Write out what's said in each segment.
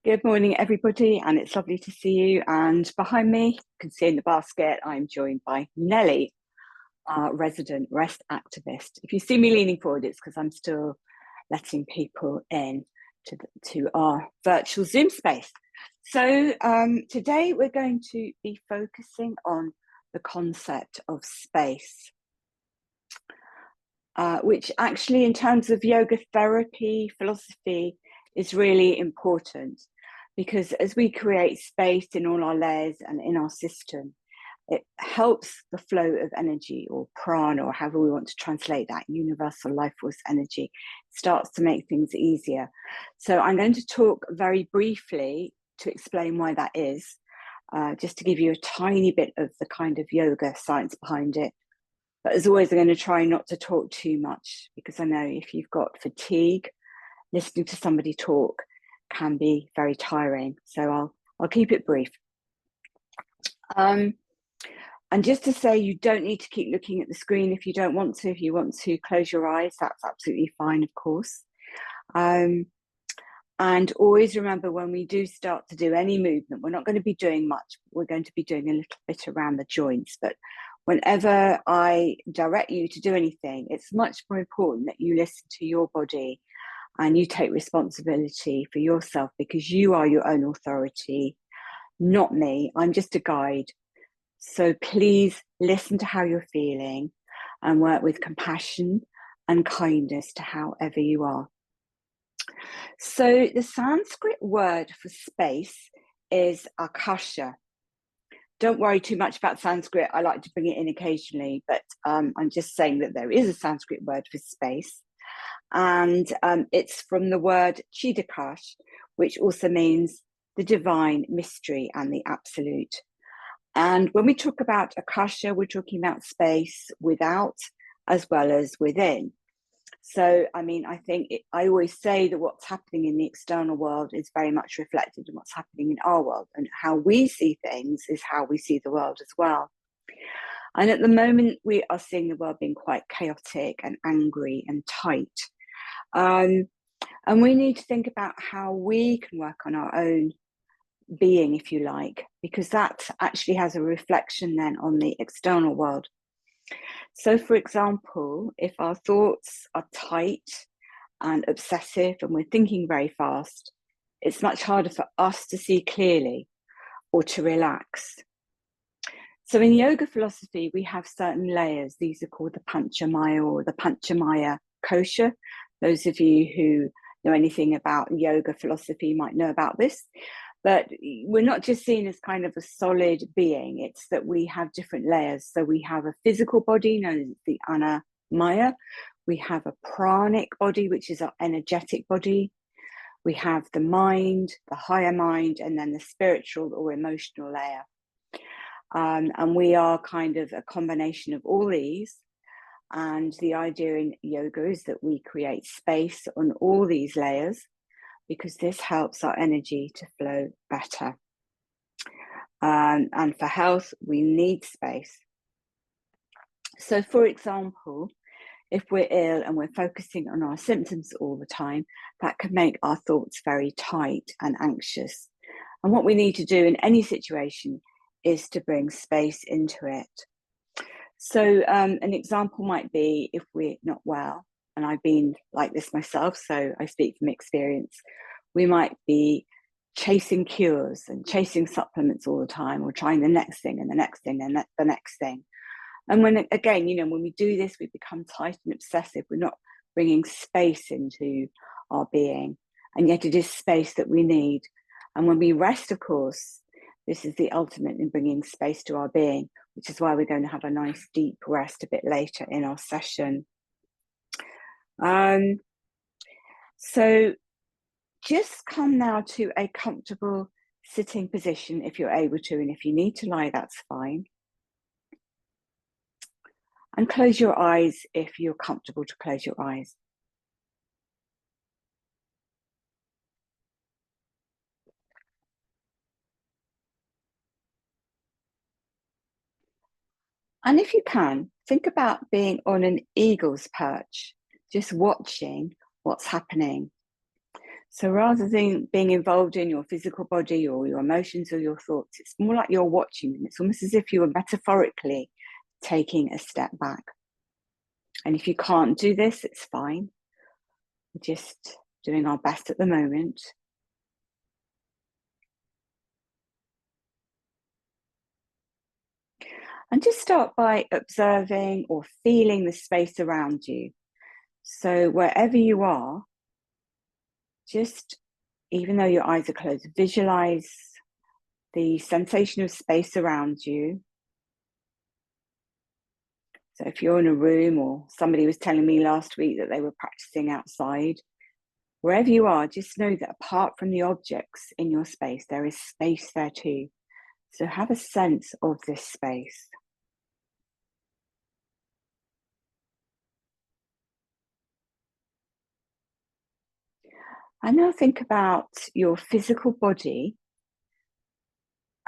Good morning, everybody, and it's lovely to see you. And behind me, you can see in the basket, I'm joined by Nelly, our resident rest activist. If you see me leaning forward, it's because I'm still letting people in to our virtual Zoom space. So today we're going to be focusing on the concept of space, which actually in terms of yoga therapy, philosophy, is really important, because as we create space in all our layers and in our system, it helps the flow of energy, or prana, or however we want to translate that, universal life force energy, starts to make things easier. So I'm going to talk very briefly to explain why that is, just to give you a tiny bit of the kind of yoga science behind it. But as always, I'm going to try not to talk too much, because I know if you've got fatigue, listening to somebody talk can be very tiring. So I'll keep it brief. And just to say, you don't need to keep looking at the screen if you don't want to. If you want to close your eyes, that's absolutely fine, of course. And always remember, when we do start to do any movement, we're not going to be doing much. We're going to be doing a little bit around the joints. But whenever I direct you to do anything, it's much more important that you listen to your body and you take responsibility for yourself, because you are your own authority, not me. I'm just a guide. So please listen to how you're feeling and work with compassion and kindness to however you are. So the Sanskrit word for space is akasha. Don't worry too much about Sanskrit. I like to bring it in occasionally, but I'm just saying that there is a Sanskrit word for space. And it's from the word chidakash, which also means the divine, mystery, and the absolute. And when we talk about akasha, we're talking about space without as well as within. So, I mean, I always say that what's happening in the external world is very much reflected in what's happening in our world, and how we see things is how we see the world as well. And at the moment, we are seeing the world being quite chaotic and angry and tight. And we need to think about how we can work on our own being, if you like, because that actually has a reflection then on the external world. So, for example, if our thoughts are tight and obsessive and we're thinking very fast, it's much harder for us to see clearly or to relax. So in yoga philosophy, we have certain layers. These are called the panchamaya or the panchamaya kosha. Those of you who know anything about yoga philosophy might know about this. But we're not just seen as kind of a solid being. It's that we have different layers. So we have a physical body known as the annamaya. We have a pranic body, which is our energetic body. We have the mind, the higher mind, and then the spiritual or emotional layer. And we are kind of a combination of all these. And the idea in yoga is that we create space on all these layers, because this helps our energy to flow better. And for health, we need space. So, for example, if we're ill and we're focusing on our symptoms all the time, that can make our thoughts very tight and anxious. And what we need to do in any situation is to bring space into it. So an example might be if we're not well, and I've been like this myself, so I speak from experience, we might be chasing cures and chasing supplements all the time, or trying the next thing and the next thing and the next thing. And when, again, when we do this, we become tight and obsessive. We're not bringing space into our being, and yet it is space that we need. And when we rest, of course, this is the ultimate in bringing space to our being, which is why we're going to have a nice deep rest a bit later in our session. So just come now to a comfortable sitting position if you're able to, and if you need to lie, that's fine. And close your eyes if you're comfortable to close your eyes. And if you can, think about being on an eagle's perch, just watching what's happening. So rather than being involved in your physical body or your emotions or your thoughts, it's more like you're watching them. It's almost as if you were metaphorically taking a step back. And if you can't do this, it's fine. We're just doing our best at the moment. And just start by observing or feeling the space around you. So wherever you are, just, even though your eyes are closed, visualize the sensation of space around you. So if you're in a room, or somebody was telling me last week that they were practicing outside, wherever you are, just know that apart from the objects in your space, there is space there too. So have a sense of this space. And now think about your physical body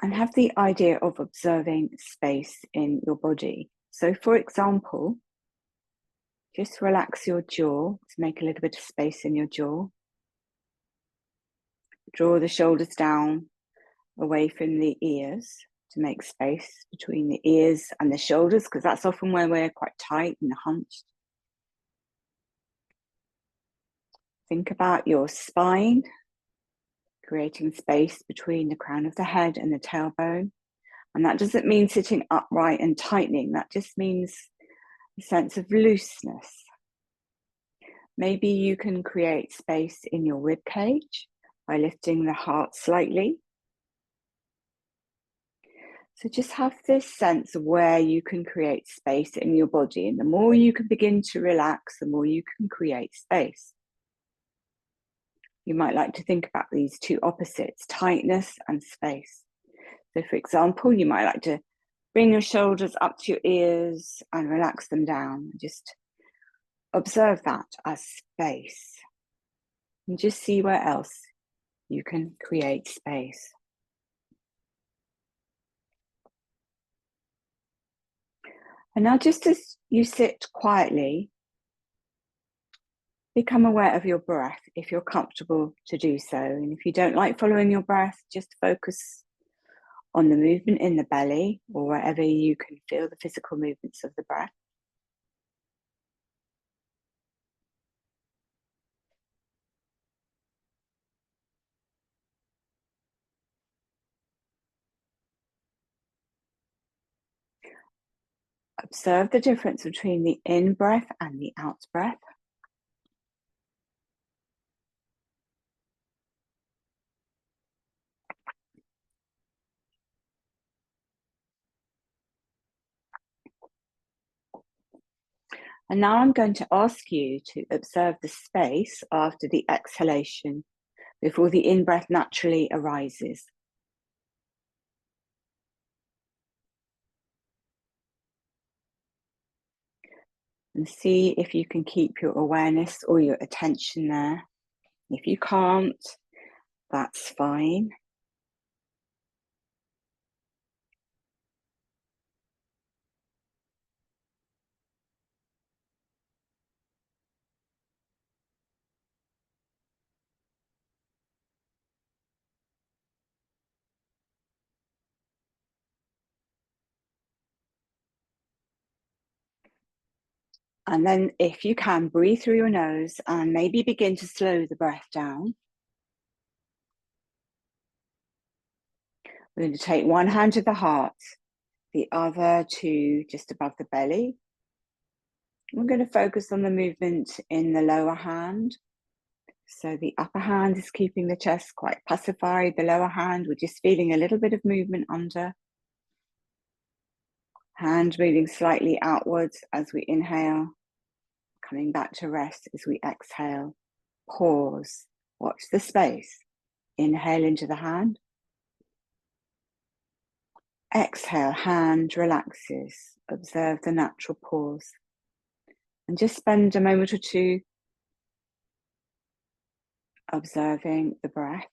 and have the idea of observing space in your body. So for example, just relax your jaw to make a little bit of space in your jaw. Draw the shoulders down away from the ears to make space between the ears and the shoulders, because that's often where we're quite tight and hunched. Think about your spine, creating space between the crown of the head and the tailbone. And that doesn't mean sitting upright and tightening. That just means a sense of looseness. Maybe you can create space in your rib cage by lifting the heart slightly. So just have this sense of where you can create space in your body. And the more you can begin to relax, the more you can create space. You might like to think about these two opposites, tightness and space. So for example, you might like to bring your shoulders up to your ears and relax them down. Just observe that as space. And just see where else you can create space. And now, just as you sit quietly, become aware of your breath if you're comfortable to do so. And if you don't like following your breath, just focus on the movement in the belly or wherever you can feel the physical movements of the breath. Observe the difference between the in breath and the out breath. And now I'm going to ask you to observe the space after the exhalation before the in-breath naturally arises. And see if you can keep your awareness or your attention there. If you can't, that's fine. And then if you can, breathe through your nose and maybe begin to slow the breath down. We're going to take one hand to the heart, the other to just above the belly. We're going to focus on the movement in the lower hand. So the upper hand is keeping the chest quite pacified. The lower hand, we're just feeling a little bit of movement under. Hand moving slightly outwards as we inhale. Coming back to rest as we exhale. Pause. Watch the space. Inhale into the hand. Exhale, hand relaxes. Observe the natural pause. And just spend a moment or two observing the breath.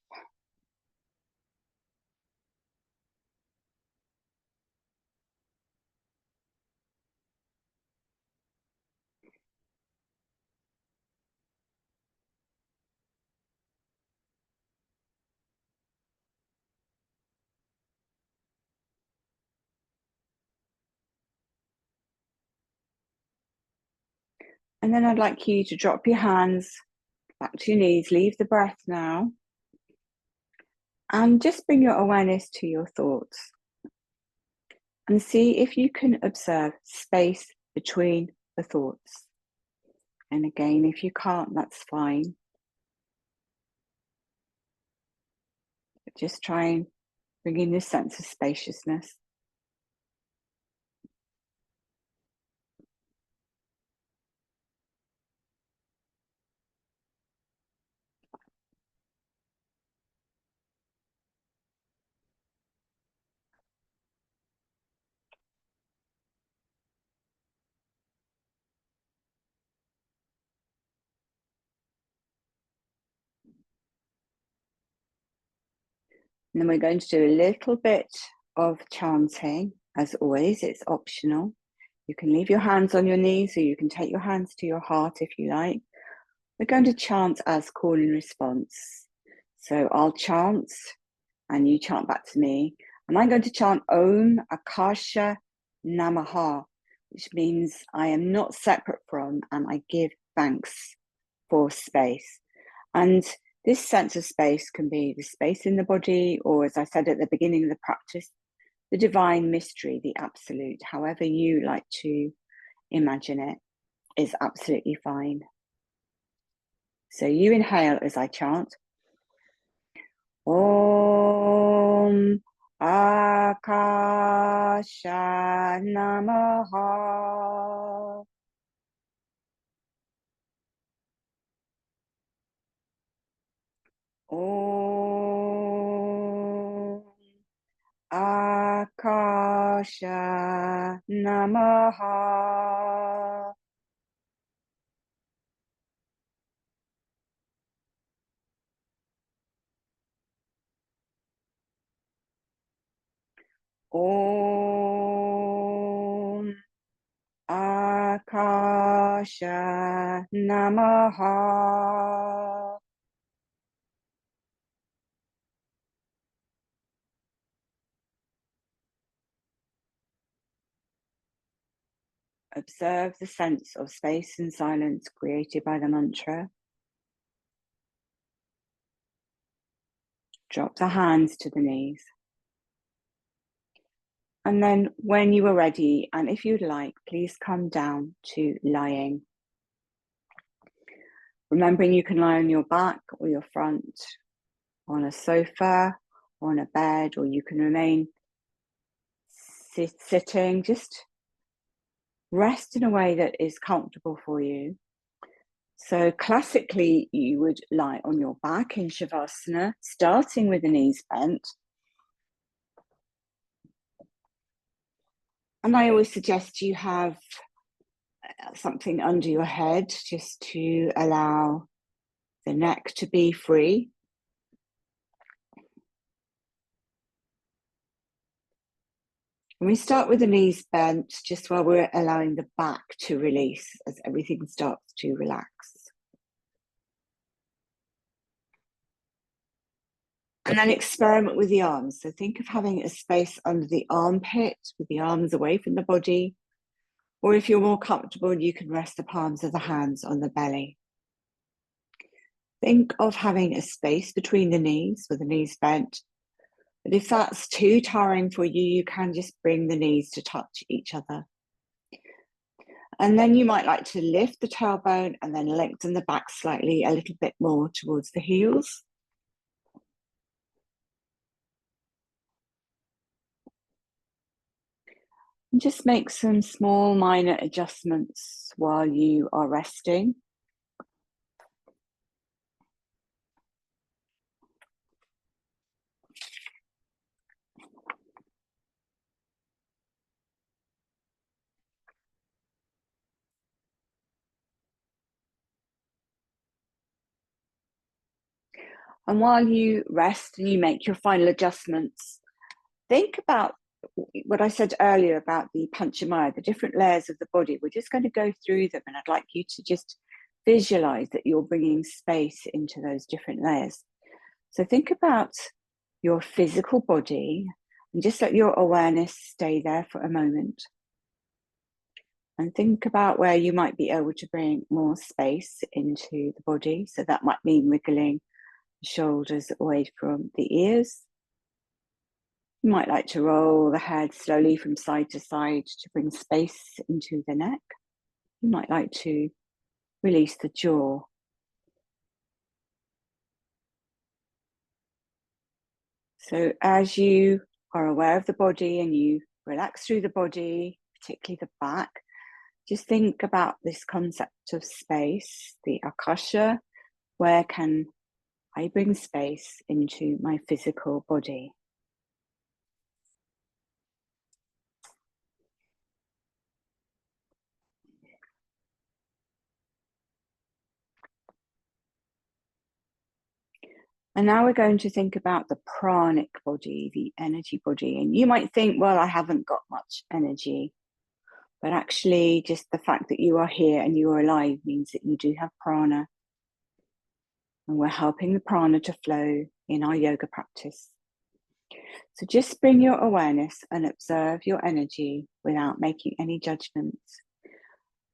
And then I'd like you to drop your hands back to your knees, leave the breath now, and just bring your awareness to your thoughts and see if you can observe space between the thoughts. And again, if you can't, that's fine. But just try and bring in this sense of spaciousness. And then we're going to do a little bit of chanting. As always, it's optional. You can leave your hands on your knees, or you can take your hands to your heart if you like. We're going to chant as call and response. So I'll chant and you chant back to me. And I'm going to chant Om Akasha Namaha, which means I am not separate from and I give thanks for space. And this sense of space can be the space in the body, or as I said at the beginning of the practice, the divine mystery, the absolute, however you like to imagine it, is absolutely fine. So you inhale as I chant. Om Akasha Namaha. Om Akasha Namaha. Om Akasha Namaha. Observe the sense of space and silence created by the mantra. Drop the hands to the knees. And then when you are ready, and if you'd like, please come down to lying. Remembering you can lie on your back or your front, on a sofa, or on a bed, or you can remain sitting. Just rest in a way that is comfortable for you. So classically, you would lie on your back in Shavasana, starting with the knees bent. And I always suggest you have something under your head just to allow the neck to be free. And we start with the knees bent, just while we're allowing the back to release as everything starts to relax. And then experiment with the arms. So think of having a space under the armpit with the arms away from the body. Or if you're more comfortable, you can rest the palms of the hands on the belly. Think of having a space between the knees with the knees bent. But if that's too tiring for you, you can just bring the knees to touch each other. And then you might like to lift the tailbone and then lengthen the back slightly, a little bit more towards the heels. And just make some small minor adjustments while you are resting. And while you rest and you make your final adjustments, think about what I said earlier about the Panchamaya, the different layers of the body. We're just going to go through them, and I'd like you to just visualize that you're bringing space into those different layers. So think about your physical body and just let your awareness stay there for a moment. And think about where you might be able to bring more space into the body. So that might mean wiggling the shoulders away from the ears. You might like to roll the head slowly from side to side to bring space into the neck. You might like to release the jaw. So as you are aware of the body and you relax through the body, particularly the back, just think about this concept of space, the akasha. Where can I bring space into my physical body? And now we're going to think about the pranic body, the energy body. And you might think, well, I haven't got much energy. But actually, just the fact that you are here and you are alive means that you do have prana. And we're helping the prana to flow in our yoga practice. So just bring your awareness and observe your energy without making any judgments.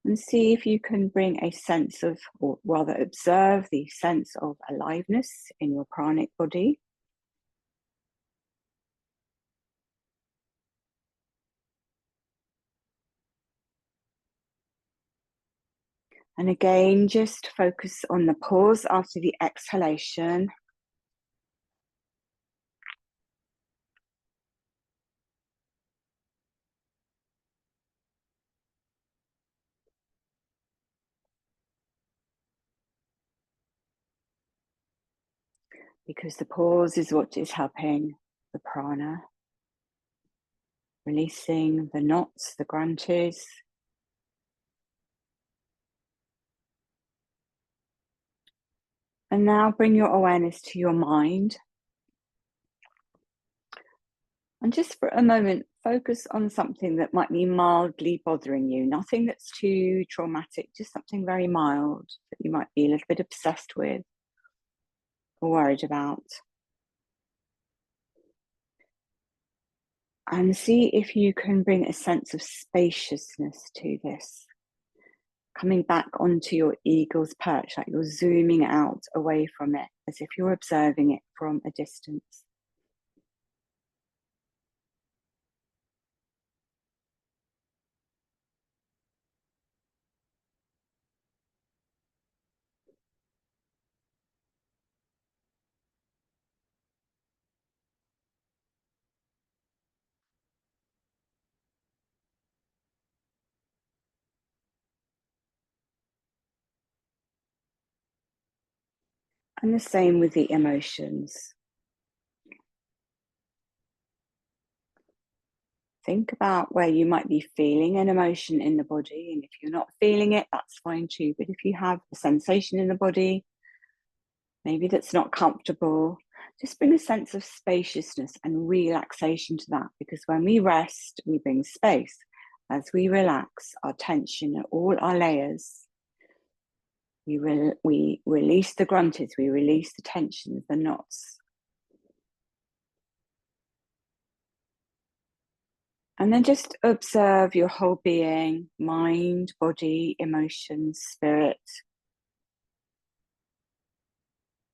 And see if you can bring a sense of, or rather observe the sense of aliveness in your pranic body. And again, just focus on the pause after the exhalation. Because the pause is what is helping the prana. Releasing the knots, the granthis. And now bring your awareness to your mind. And just for a moment, focus on something that might be mildly bothering you. Nothing that's too traumatic, just something very mild that you might be a little bit obsessed with or worried about. And see if you can bring a sense of spaciousness to this. Coming back onto your eagle's perch, like you're zooming out away from it, as if you're observing it from a distance. And the same with the emotions. Think about where you might be feeling an emotion in the body. And if you're not feeling it, that's fine too. But if you have a sensation in the body, maybe that's not comfortable, just bring a sense of spaciousness and relaxation to that. Because when we rest, we bring space. As we relax our tension at all our layers, we release the granthis, we release the tensions, the knots. And then just observe your whole being, mind, body, emotions, spirit.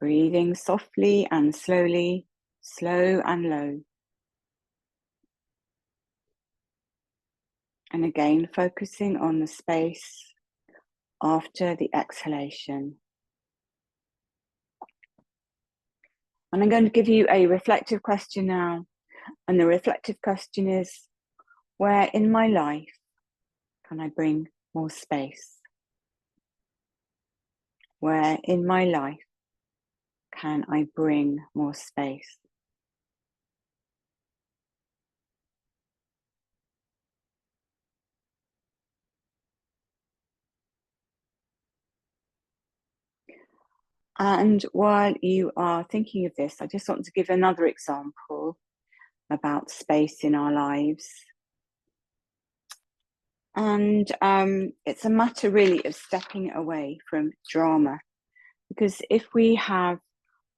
Breathing softly and slowly, slow and low. And again, focusing on the space after the exhalation. And I'm going to give you a reflective question now. And the reflective question is, where in my life can I bring more space? Where in my life can I bring more space? And while you are thinking of this, I just want to give another example about space in our lives. And it's a matter really of stepping away from drama. Because if we have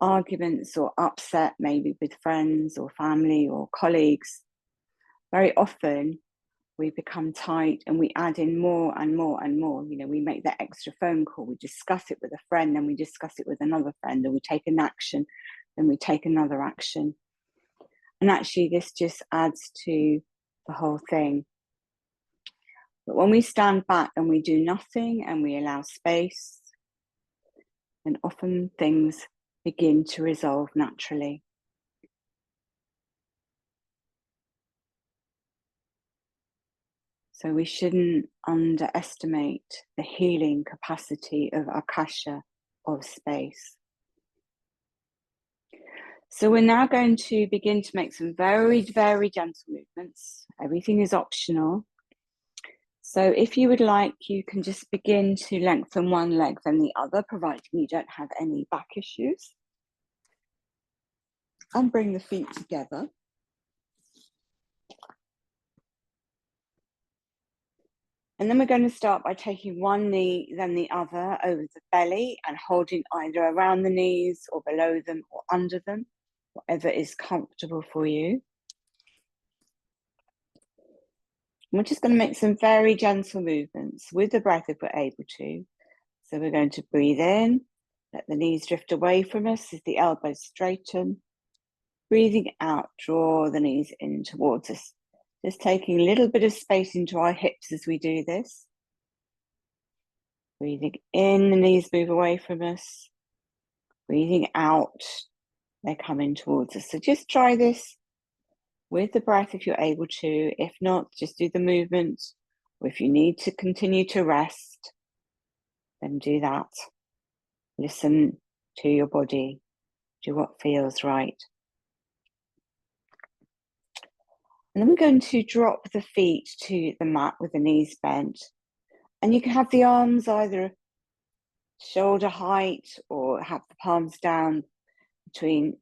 arguments or upset, maybe with friends or family or colleagues, very often we become tight and we add in more and more and more. You know, we make that extra phone call, we discuss it with a friend, then we discuss it with another friend, and we take an action, then we take another action. And actually, this just adds to the whole thing. But when we stand back and we do nothing and we allow space, then often things begin to resolve naturally. So we shouldn't underestimate the healing capacity of Akasha, of space. So we're now going to begin to make some very, very gentle movements. Everything is optional. So if you would like, you can just begin to lengthen one leg then the other, providing you don't have any back issues. And bring the feet together. And then we're going to start by taking one knee, then the other over the belly and holding either around the knees or below them or under them, whatever is comfortable for you. And we're just going to make some very gentle movements with the breath if we're able to. So we're going to breathe in, let the knees drift away from us as the elbows straighten. Breathing out, draw the knees in towards us. Just taking a little bit of space into our hips as we do this. Breathing in, the knees move away from us. Breathing out, they come in towards us. So just try this with the breath if you're able to. If not, just do the movement. Or if you need to continue to rest, then do that. Listen to your body. Do what feels right. And then we're going to drop the feet to the mat with the knees bent. And you can have the arms either shoulder height or have the palms down between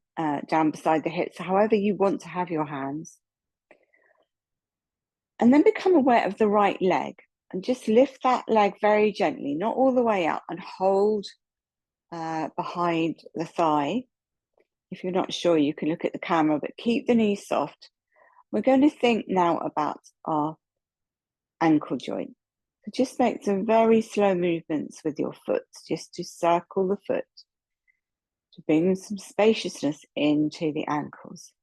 down beside the hips, however you want to have your hands. And then become aware of the right leg and just lift that leg very gently, not all the way up, and hold behind the thigh. If you're not sure, you can look at the camera, but keep the knees soft. We're going to think now about our ankle joint. So just make some very slow movements with your foot, just to circle the foot, to bring some spaciousness into the ankles.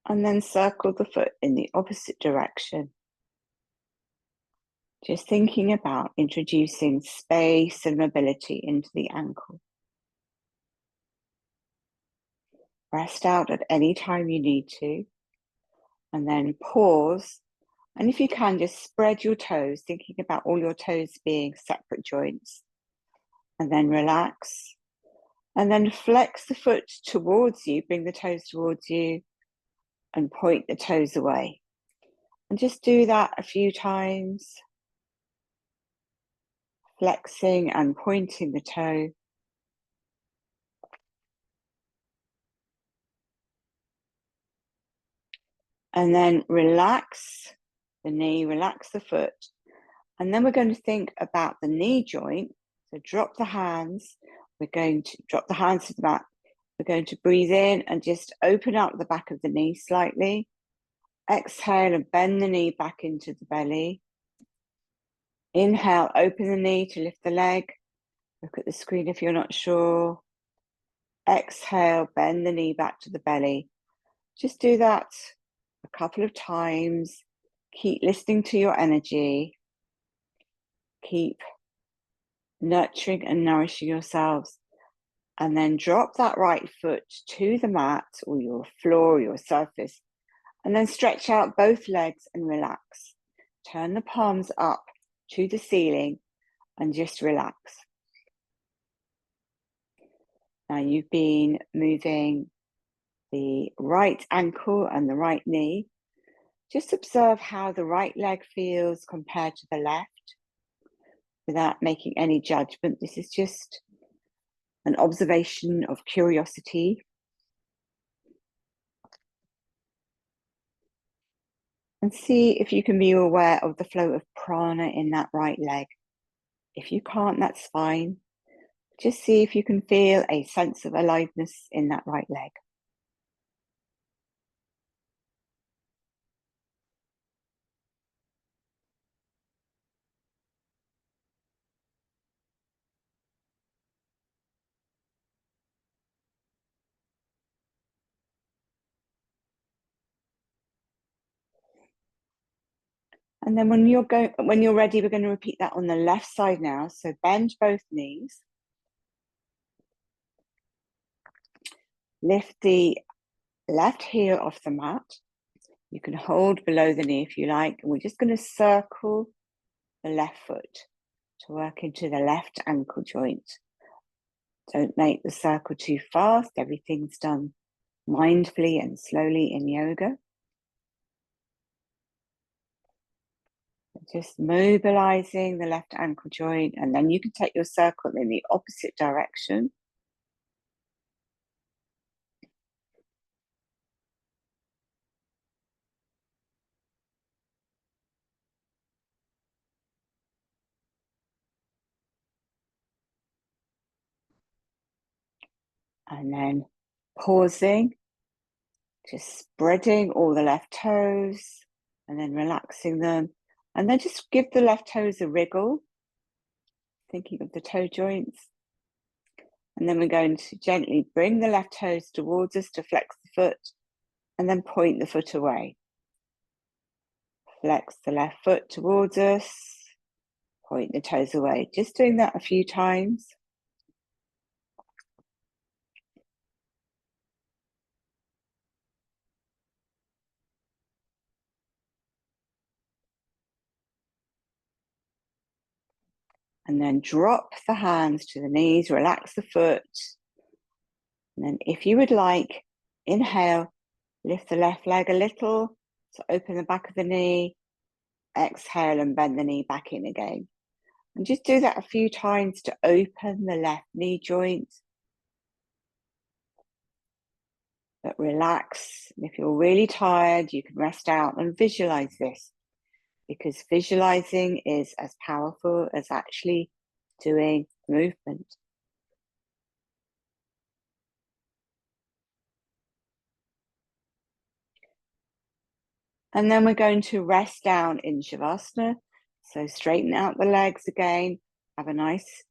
And then circle the foot in the opposite direction. Just thinking about introducing space and mobility into the ankle. Rest out at any time you need to. And then pause. And if you can, just spread your toes, thinking about all your toes being separate joints. And then relax. And then flex the foot towards you, bring the toes towards you, and point the toes away. And just do that a few times. Flexing and pointing the toe. And then relax the knee, relax the foot. And then we're going to think about the knee joint. So drop the hands. We're going to drop the hands to the mat. We're going to breathe in and just open up the back of the knee slightly. Exhale and bend the knee back into the belly. Inhale, open the knee to lift the leg. Look at the screen if you're not sure. Exhale, bend the knee back to the belly. Just do that a couple of times. Keep listening to your energy. Keep nurturing and nourishing yourselves. And then drop that right foot to the mat or your floor or your surface. And then stretch out both legs and relax. Turn the palms up to the ceiling and just relax. Now you've been moving the right ankle and the right knee. Just observe how the right leg feels compared to the left without making any judgment. This is just an observation of curiosity. And see if you can be aware of the flow of prana in that right leg. If you can't, that's fine. Just see if you can feel a sense of aliveness in that right leg. And then when you're ready, we're going to repeat that on the left side now. So bend both knees. Lift the left heel off the mat. You can hold below the knee if you like. And we're just going to circle the left foot to work into the left ankle joint. Don't make the circle too fast. Everything's done mindfully and slowly in yoga. Just mobilizing the left ankle joint, and then you can take your circle in the opposite direction. And then pausing, just spreading all the left toes, and then relaxing them. And then just give the left toes a wriggle, thinking of the toe joints. And then we're going to gently bring the left toes towards us to flex the foot, and then point the foot away. Flex the left foot towards us, point the toes away. Just doing that a few times. And then drop the hands to the knees, relax the foot. And then if you would like, inhale, lift the left leg a little, so open the back of the knee, exhale and bend the knee back in again. And just do that a few times to open the left knee joint. But relax. And if you're really tired, you can rest out and visualize this, because visualizing is as powerful as actually doing movement. And then we're going to rest down in Shavasana. So straighten out the legs again, have a nice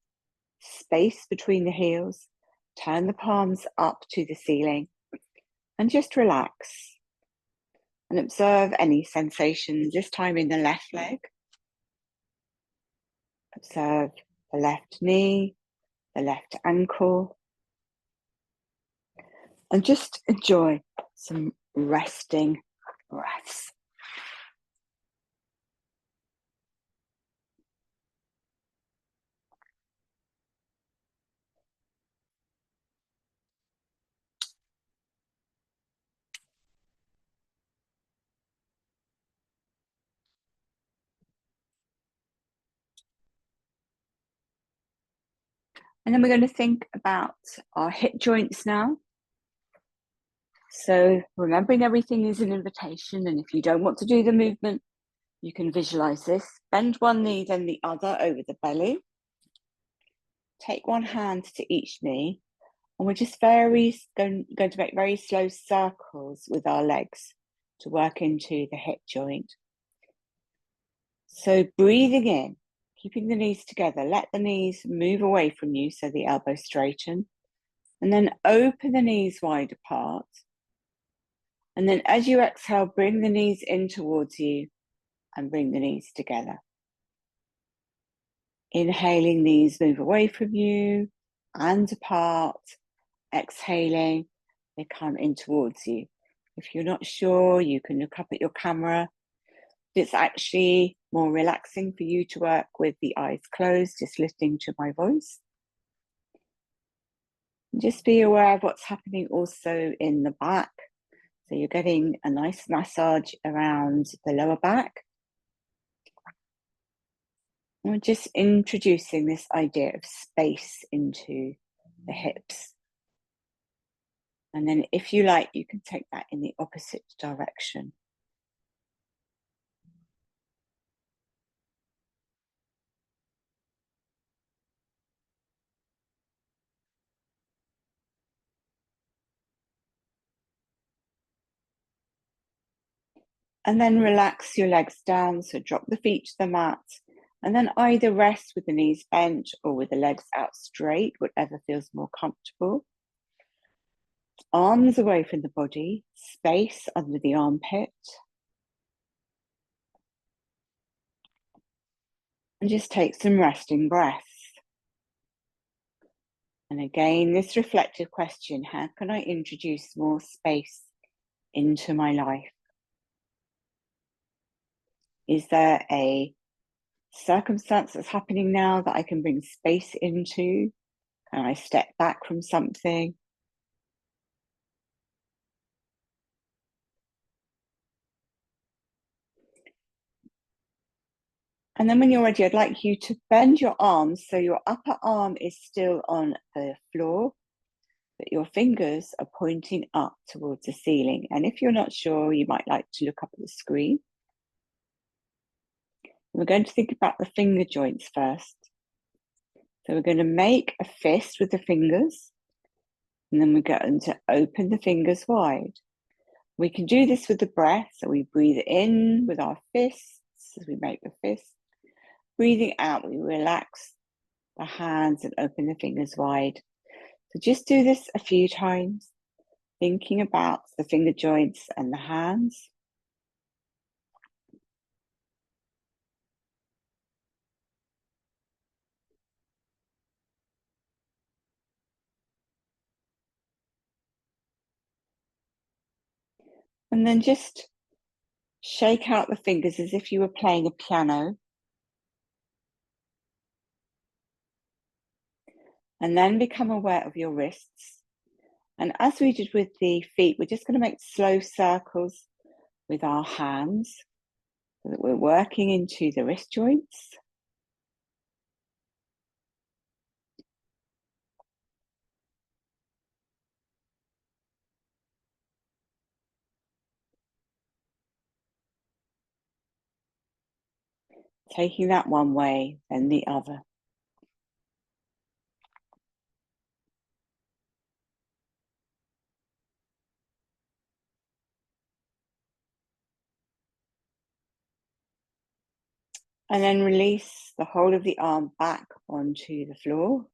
space between the heels, turn the palms up to the ceiling, and just relax. And observe any sensations, this time in the left leg. Observe the left knee, the left ankle, and just enjoy some resting breaths. And then we're going to think about our hip joints now. So remembering everything is an invitation, and if you don't want to do the movement, you can visualize this. Bend one knee, then the other over the belly. Take one hand to each knee, and we're just going to make very slow circles with our legs to work into the hip joint. So breathing in, keeping the knees together, let the knees move away from you so the elbows straighten, and then open the knees wide apart. And then as you exhale, bring the knees in towards you and bring the knees together. Inhaling, knees move away from you and apart. Exhaling, they come in towards you. If you're not sure, you can look up at your camera. It's actually more relaxing for you to work with the eyes closed, just listening to my voice. And just be aware of what's happening also in the back. So you're getting a nice massage around the lower back. And we're just introducing this idea of space into the hips. And then if you like, you can take that in the opposite direction. And then relax your legs down. So drop the feet to the mat and then either rest with the knees bent or with the legs out straight, whatever feels more comfortable. Arms away from the body, space under the armpit. And just take some resting breaths. And again, this reflective question, how can I introduce more space into my life? Is there a circumstance that's happening now that I can bring space into? Can I step back from something? And then when you're ready, I'd like you to bend your arms so your upper arm is still on the floor, but your fingers are pointing up towards the ceiling. And if you're not sure, you might like to look up at the screen. We're going to think about the finger joints first. So we're going to make a fist with the fingers, and then we're going to open the fingers wide. We can do this with the breath. So we breathe in with our fists as we make the fist. Breathing out, we relax the hands and open the fingers wide. So just do this a few times, thinking about the finger joints and the hands. And then just shake out the fingers as if you were playing a piano. And then become aware of your wrists. And as we did with the feet, we're just going to make slow circles with our hands so that we're working into the wrist joints. Taking that one way, then the other. And then release the whole of the arm back onto the floor.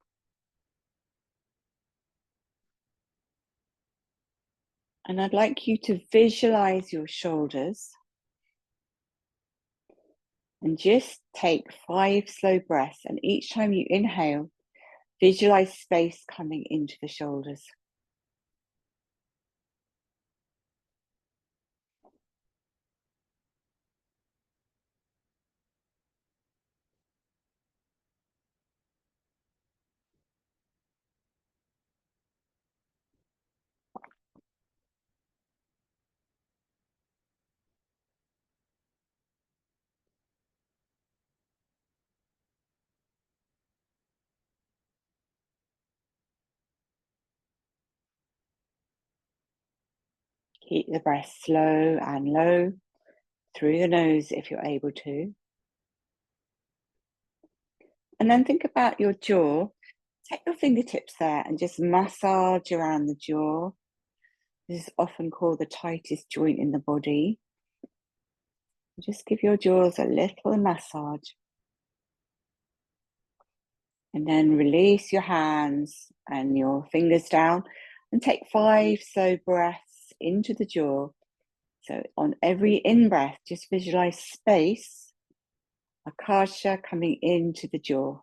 And I'd like you to visualize your shoulders and just take 5 slow breaths. And each time you inhale, visualize space coming into the shoulders. Keep the breath slow and low through the nose if you're able to. And then think about your jaw. Take your fingertips there and just massage around the jaw. This is often called the tightest joint in the body. Just give your jaws a little massage. And then release your hands and your fingers down and take 5 slow breaths into the jaw. So on every in-breath, just visualize space, akasha coming into the jaw.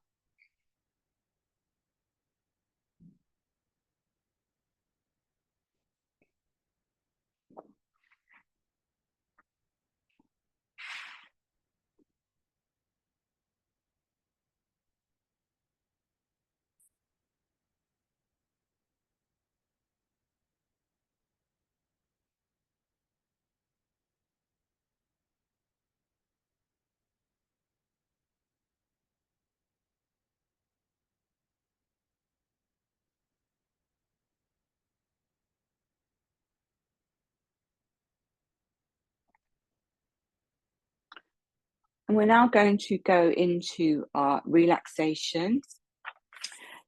And we're now going to go into our relaxation.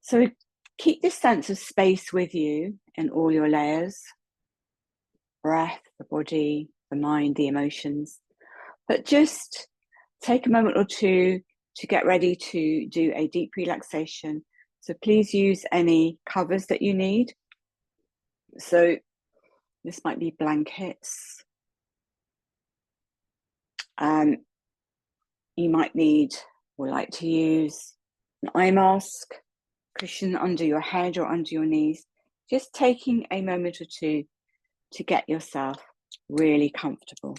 So keep this sense of space with you in all your layers. Breath, the body, the mind, the emotions. But just take a moment or two to get ready to do a deep relaxation. So please use any covers that you need. So this might be blankets. You might need or like to use an eye mask, cushion under your head or under your knees. Just taking a moment or two to get yourself really comfortable.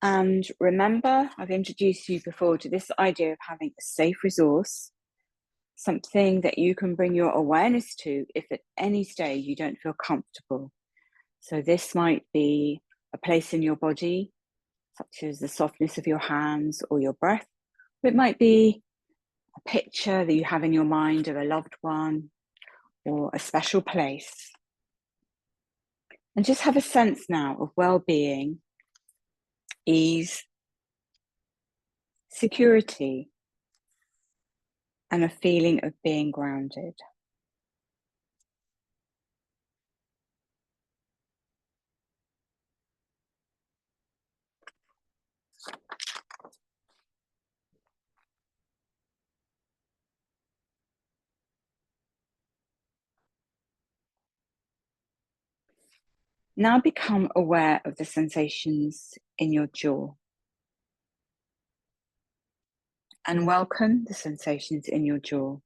And remember, I've introduced you before to this idea of having a safe resource, something that you can bring your awareness to if at any stage you don't feel comfortable. So this might be a place in your body, such as the softness of your hands or your breath. It might be a picture that you have in your mind of a loved one or a special place. And just have a sense now of well-being, ease, security, and a feeling of being grounded. Now become aware of the sensations in your jaw and welcome the sensations in your jaw.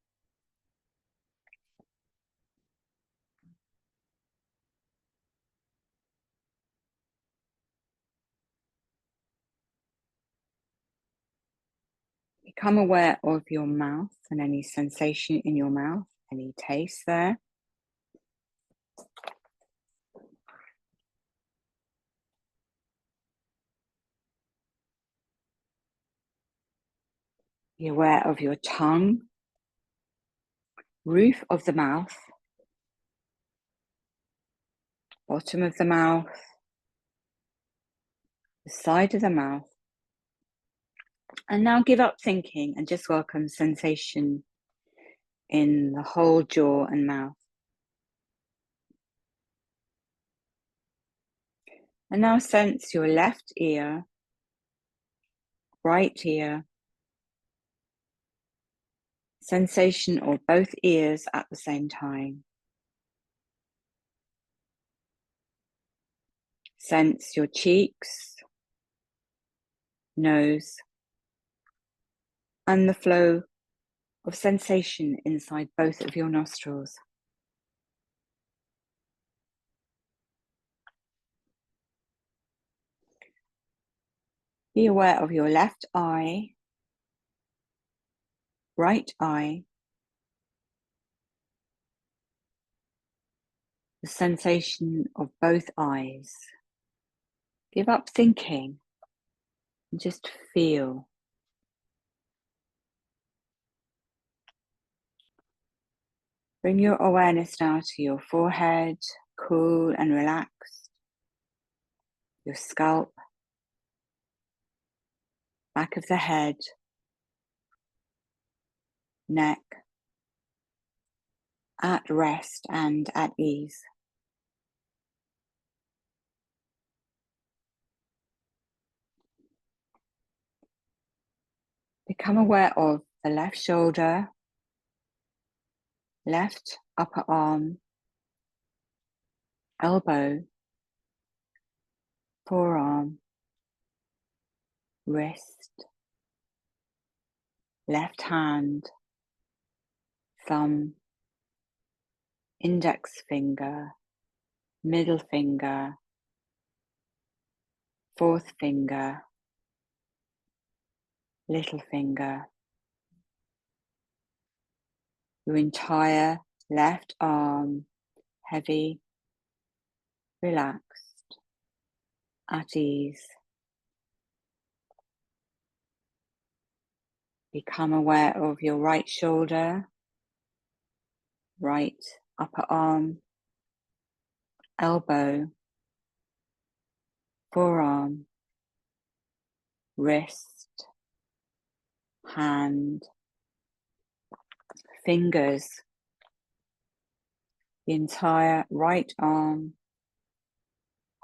Become aware of your mouth and any sensation in your mouth, any taste there. Be aware of your tongue, roof of the mouth, bottom of the mouth, the side of the mouth. And now give up thinking and just welcome sensation in the whole jaw and mouth. And now sense your left ear, right ear, sensation of both ears at the same time. Sense your cheeks, nose, and the flow of sensation inside both of your nostrils. Be aware of your left eye, right eye, the sensation of both eyes. Give up thinking and just feel. Bring your awareness now to your forehead, cool and relaxed, your scalp, back of the head, neck, at rest and at ease. Become aware of the left shoulder, left upper arm, elbow, forearm, wrist, left hand, thumb, index finger, middle finger, fourth finger, little finger, your entire left arm, heavy, relaxed, at ease. Become aware of your right shoulder, right upper arm, elbow, forearm, wrist, hand, fingers, the entire right arm,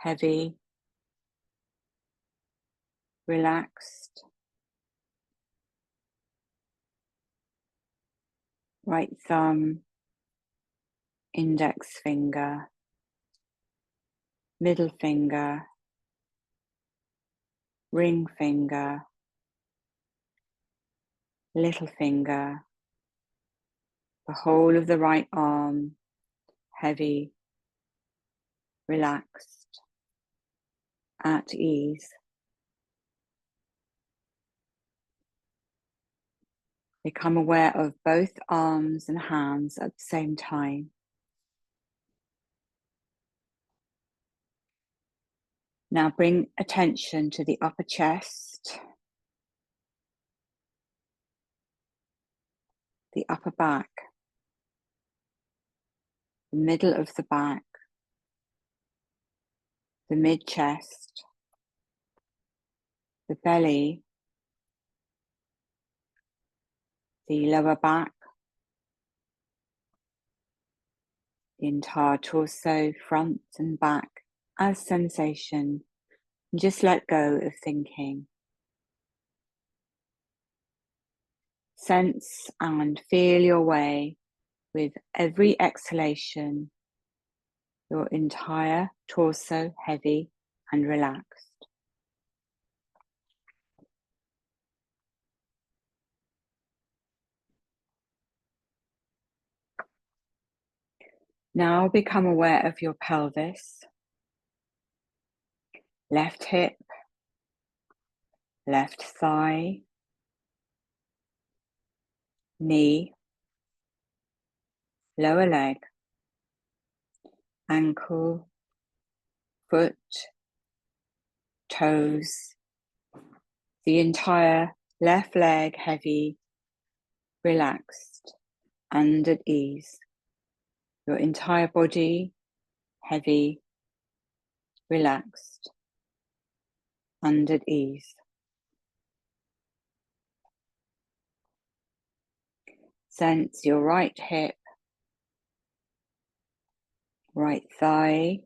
heavy, relaxed, right thumb, index finger, middle finger, ring finger, little finger, the whole of the right arm, heavy, relaxed, at ease. Become aware of both arms and hands at the same time. Now bring attention to the upper chest, the upper back, the middle of the back, the mid-chest, the belly, the lower back, the entire torso, front and back as sensation, and just let go of thinking. Sense and feel your way with every exhalation, your entire torso heavy and relaxed. Now become aware of your pelvis, left hip, left thigh, knee, lower leg, ankle, foot, toes, the entire left leg heavy, relaxed and at ease. Your entire body heavy, relaxed and at ease. Sense your right hip, right thigh,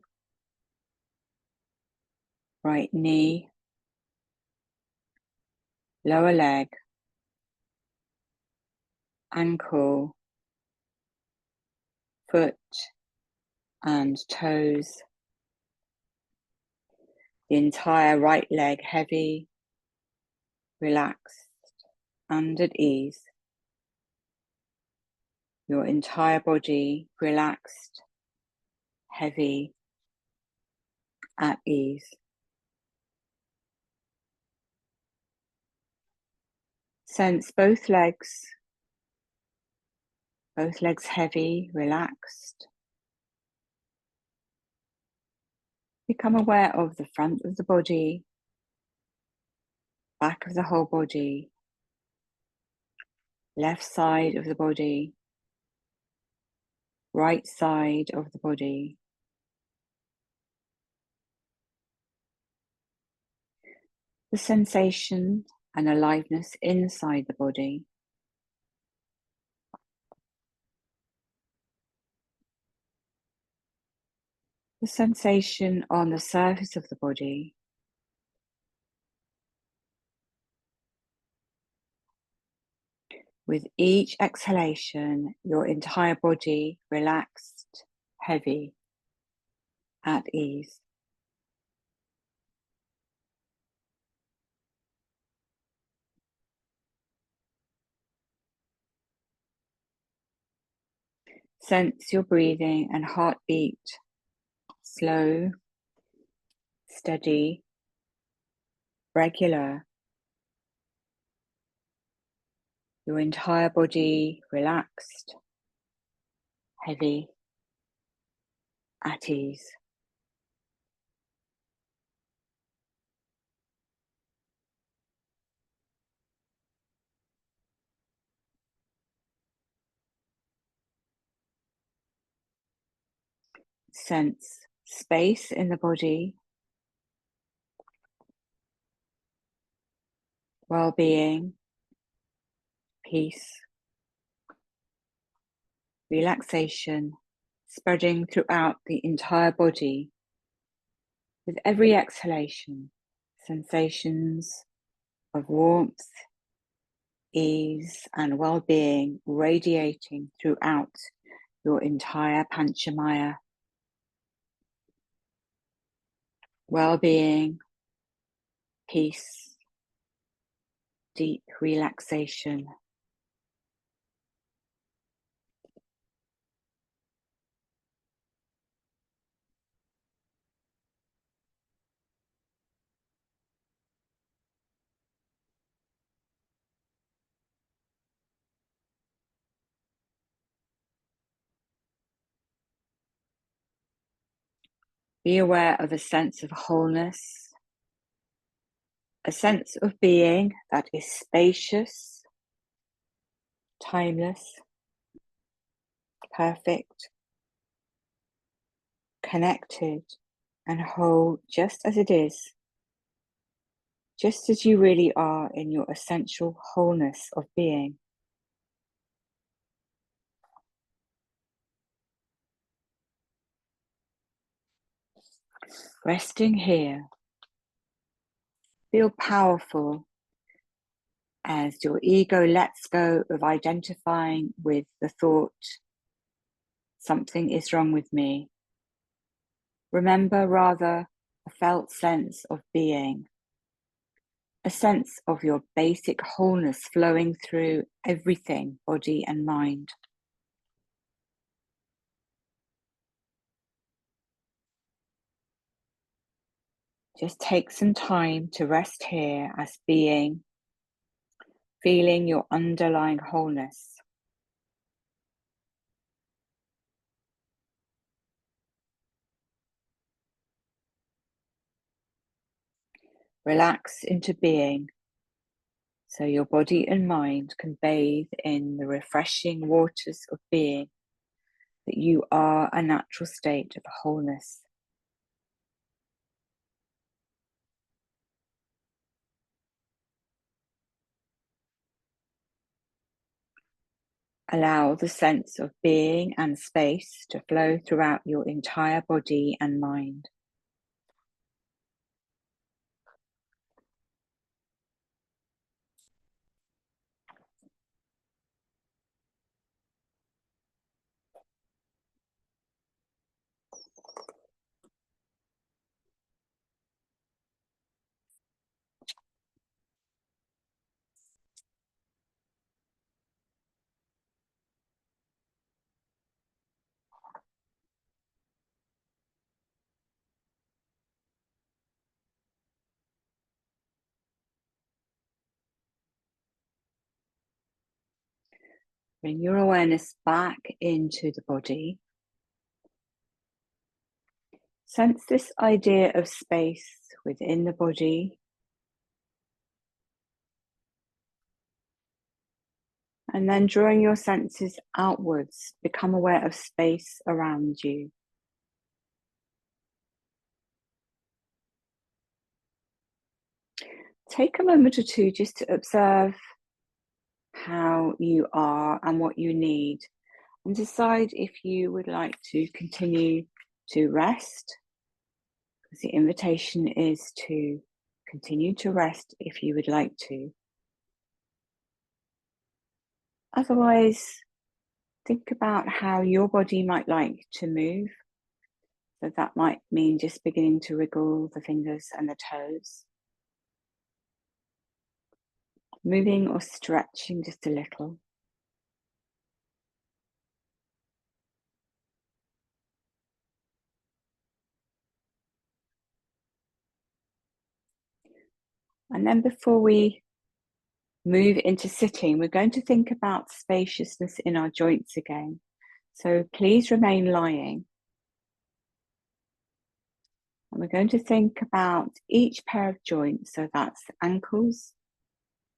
right knee, lower leg, ankle, foot and toes. The entire right leg heavy, relaxed and at ease. Your entire body relaxed, heavy, at ease. Sense both legs heavy, relaxed. Become aware of the front of the body, back of the whole body, left side of the body, right side of the body. The sensation and aliveness inside the body. The sensation on the surface of the body. With each exhalation, your entire body relaxed, heavy, at ease. Sense your breathing and heartbeat, slow, steady, regular. Your entire body relaxed, heavy, at ease. sense space in the body, well-being, peace, relaxation, spreading throughout the entire body. With every exhalation, sensations of warmth, ease, and well-being radiating throughout your entire Panchamaya. Well-being, peace, deep relaxation. Be aware of a sense of wholeness, a sense of being that is spacious, timeless, perfect, connected, and whole just as it is, just as you really are in your essential wholeness of being. Resting here, feel powerful as your ego lets go of identifying with the thought, something is wrong with me. Remember rather a felt sense of being, a sense of your basic wholeness flowing through everything, body and mind. Just take some time to rest here as being, feeling your underlying wholeness. Relax into being so your body and mind can bathe in the refreshing waters of being, that you are a natural state of wholeness. Allow the sense of being and space to flow throughout your entire body and mind. Bring your awareness back into the body. Sense this idea of space within the body. And then drawing your senses outwards, become aware of space around you. Take a moment or two just to observe how you are and what you need, and decide if you would like to continue to rest, because the invitation is to continue to rest if you would like to. Otherwise, think about how your body might like to move. So that might mean just beginning to wriggle the fingers and the toes, moving or stretching just a little. And then before we move into sitting, we're going to think about spaciousness in our joints again. So please remain lying. And we're going to think about each pair of joints. So that's ankles,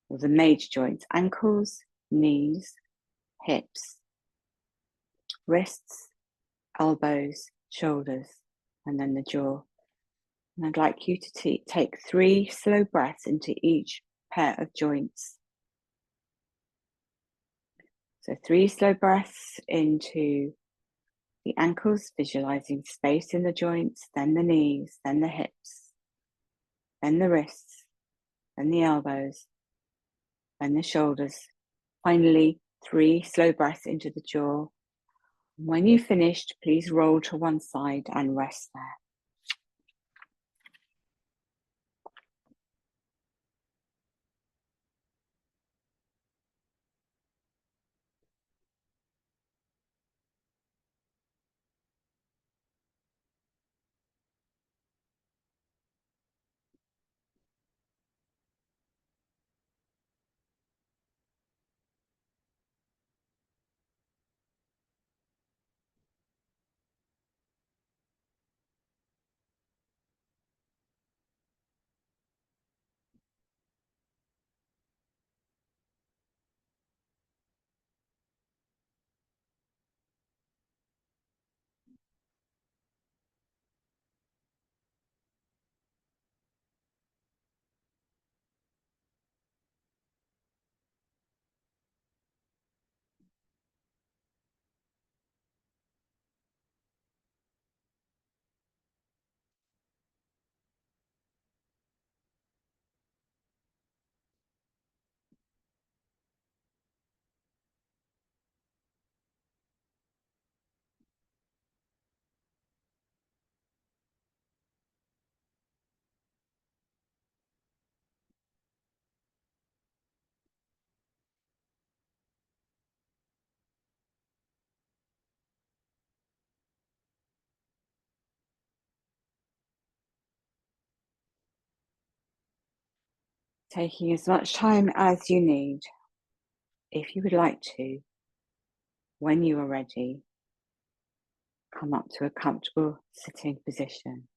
or the major joints, ankles, knees, hips, wrists, elbows, shoulders, and then the jaw. And I'd like you to take 3 slow breaths into each pair of joints. So 3 slow breaths into the ankles, visualizing space in the joints, then the knees, then the hips, then the wrists, then the elbows, then the shoulders. Finally, 3 slow breaths into the jaw. When you've finished, please roll to one side and rest there. Taking as much time as you need. If you would like to, when you are ready, come up to a comfortable sitting position.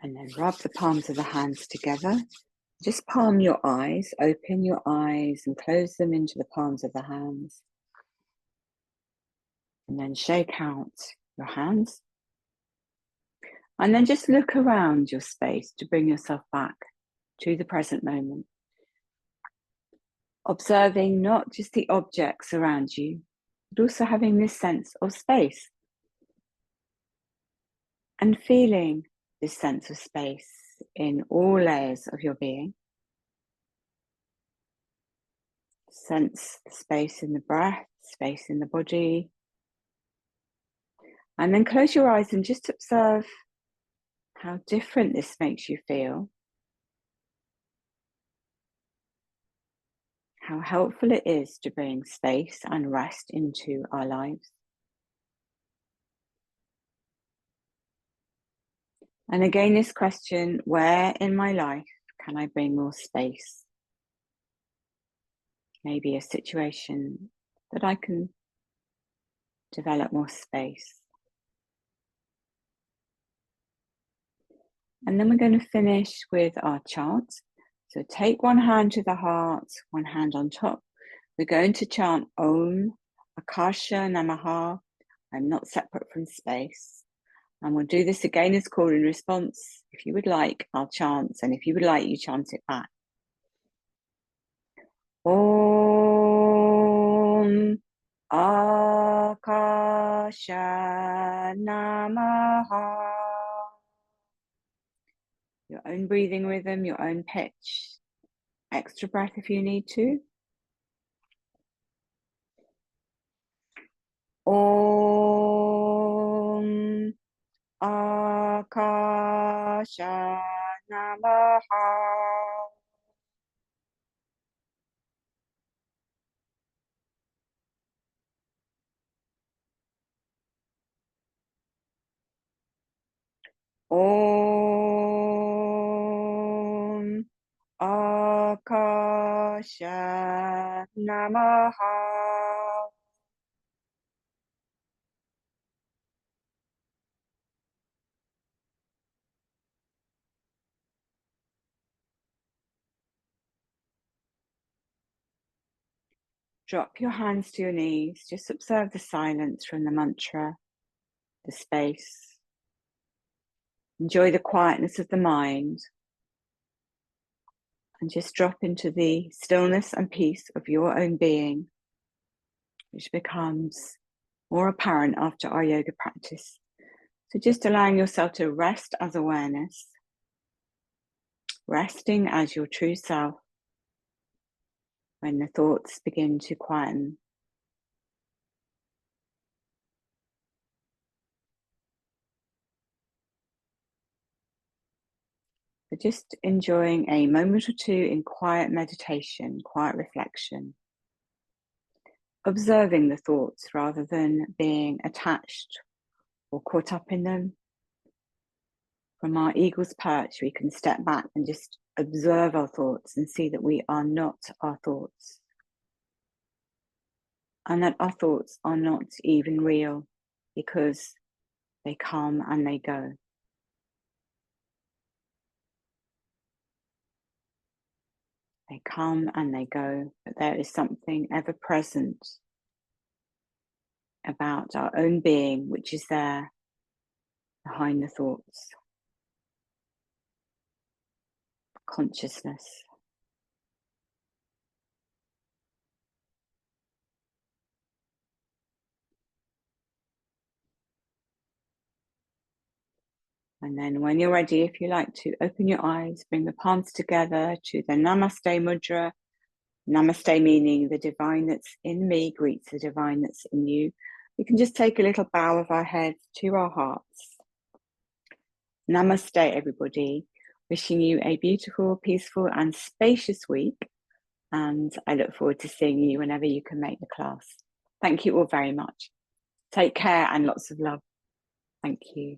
And then rub the palms of the hands together. Just palm your eyes, open your eyes and close them into the palms of the hands. And then shake out your hands. And then just look around your space to bring yourself back to the present moment. Observing not just the objects around you, but also having this sense of space. And feeling this sense of space in all layers of your being. Sense the space in the breath, space in the body. And then close your eyes and just observe how different this makes you feel. How helpful it is to bring space and rest into our lives. And again, this question, where in my life can I bring more space? Maybe a situation that I can develop more space. And then we're going to finish with our chant. So take one hand to the heart, one hand on top. We're going to chant Om Akasha Namaha. I'm not separate from space. And we'll do this again as call and response. If you would like, I'll chant. And if you would like, you chant it back. Om Akasha Namaha. Your own breathing rhythm, your own pitch. Extra breath if you need to. Om Akasha Namaha. Namaha. Drop your hands to your knees. Just observe the silence from the mantra, the space. Enjoy the quietness of the mind. And just drop into the stillness and peace of your own being, which becomes more apparent after our yoga practice. So just allowing yourself to rest as awareness, resting as your true self when the thoughts begin to quieten. So just enjoying a moment or two in quiet meditation, quiet reflection, observing the thoughts rather than being attached or caught up in them. From our eagle's perch, we can step back and just observe our thoughts and see that we are not our thoughts, and that our thoughts are not even real because they come and they go. They come and they go, but there is something ever present about our own being which is there behind the thoughts. Consciousness. And then when you're ready, if you like to open your eyes, bring the palms together to the Namaste Mudra. Namaste meaning the divine that's in me greets the divine that's in you. We can just take a little bow of our heads to our hearts. Namaste, everybody. Wishing you a beautiful, peaceful, and spacious week. And I look forward to seeing you whenever you can make the class. Thank you all very much. Take care and lots of love. Thank you.